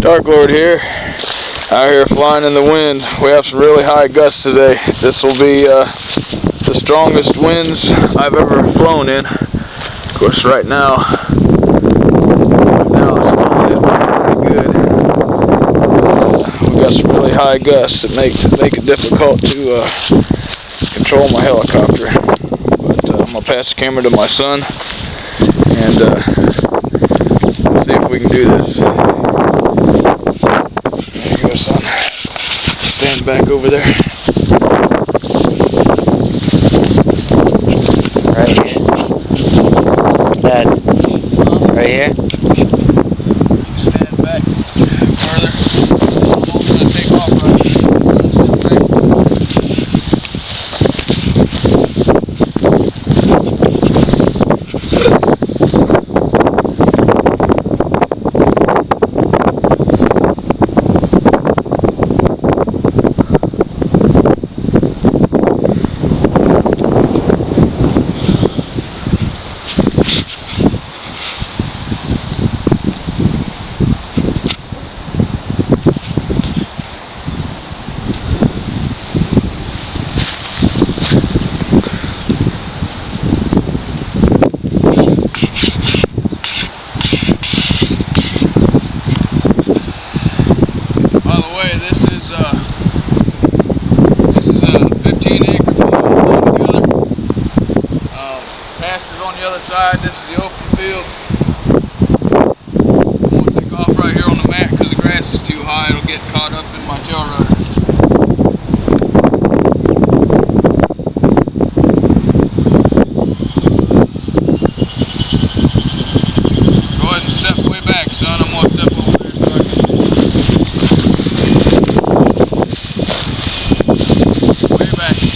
Dark Lord here, out here flying in the wind. We have some really high gusts today. This will be the strongest winds I've ever flown in. Of course, right now it's blowing pretty good. We got some really high gusts that make it difficult to control my helicopter. But I'm gonna pass the camera to my son and see if we can do this. There you go, son. Stand back over there. Right here. Dad. Right here. Stand back further. I'm going to take off right here. This is a 15-acre field altogether. Pasture's on the other side. This is the open field. I'm going to take off right here on the mat because the grass is too high. It'll get caught up in my tail rudder. Go ahead and step way back, son. I'm going to step over there so I can... Way back. Right here.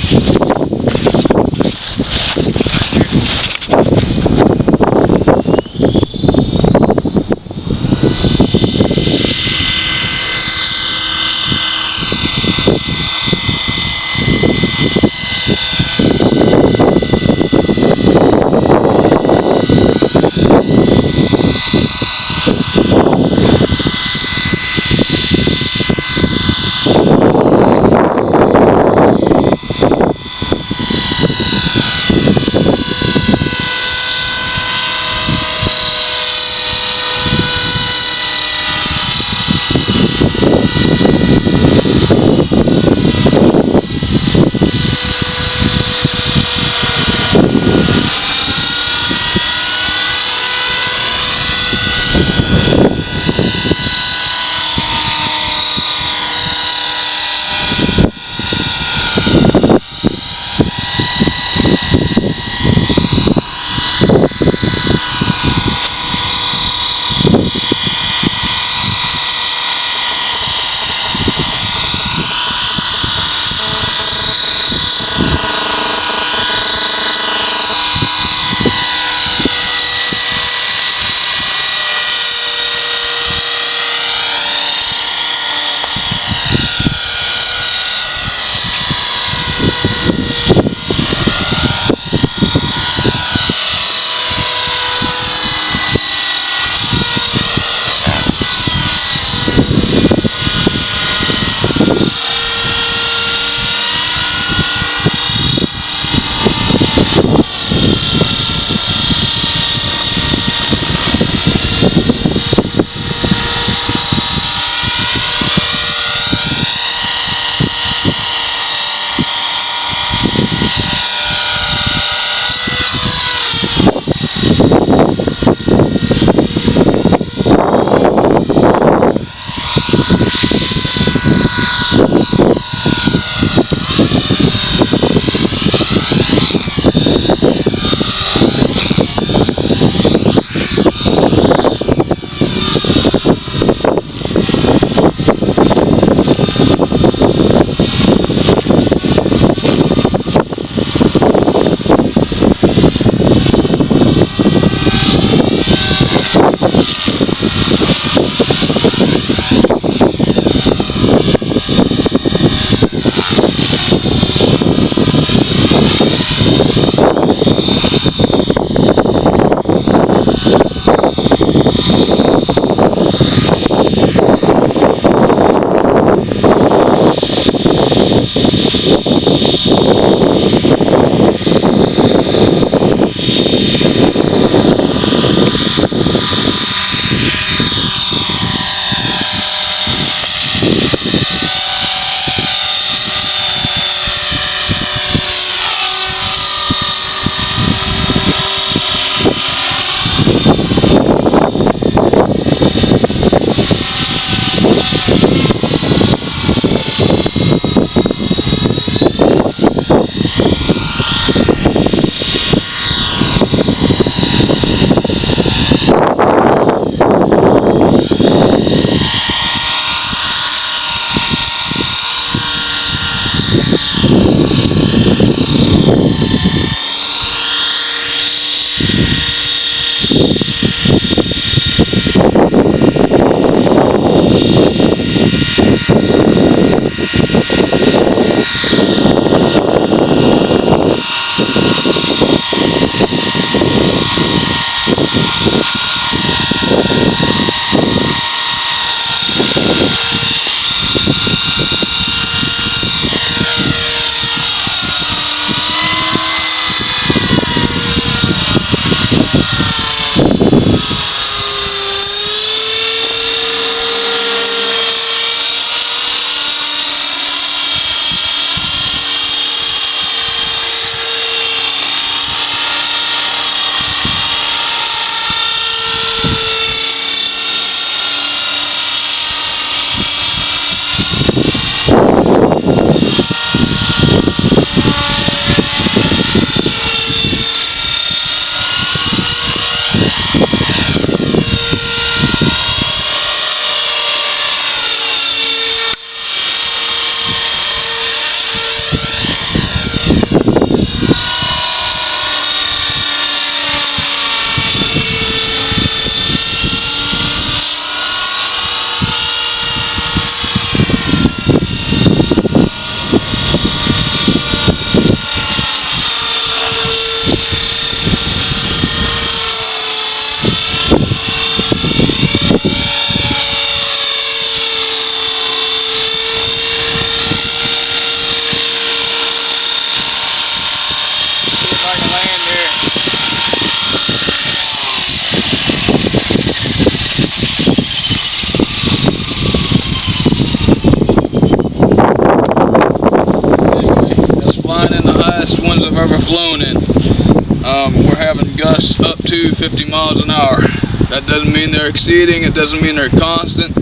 to 50 miles an hour. That doesn't mean they're exceeding, it doesn't mean they're constant.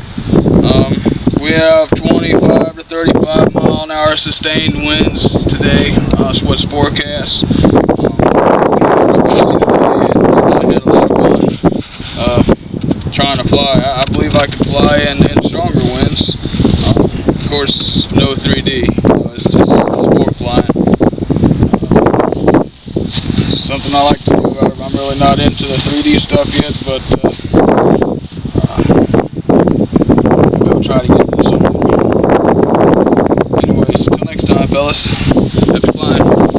We have 25 to 35 mile an hour sustained winds today. That's what's forecast. Trying to fly. I believe I could fly in stronger winds. Of course, no 3D. It's just sport flying. It's something I like to do. I'm really not into the 3D stuff yet, but we'll try to get into something. Anyways, till next time, fellas. Happy flying.